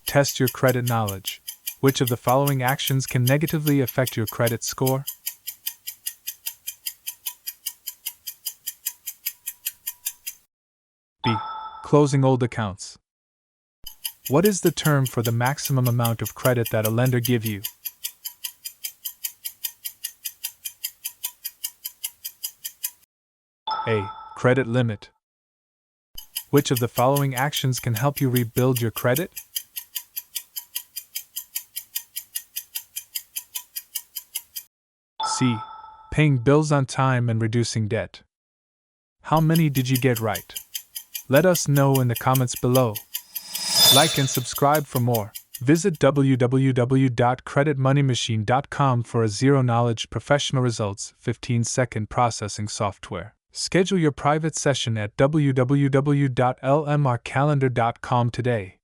Test your credit knowledge. Which of the following actions can negatively affect your credit score? B. Closing old accounts. What is the term for the maximum amount of credit that a lender give you? A. Credit limit. Which of the following actions can help you rebuild your credit? C. Paying bills on time and reducing debt. How many did you get right? Let us know in the comments below. Like and subscribe for more. Visit www.creditmoneymachine.com for a zero-knowledge professional results 15-second processing software. Schedule your private session at www.lmrcalendar.com today.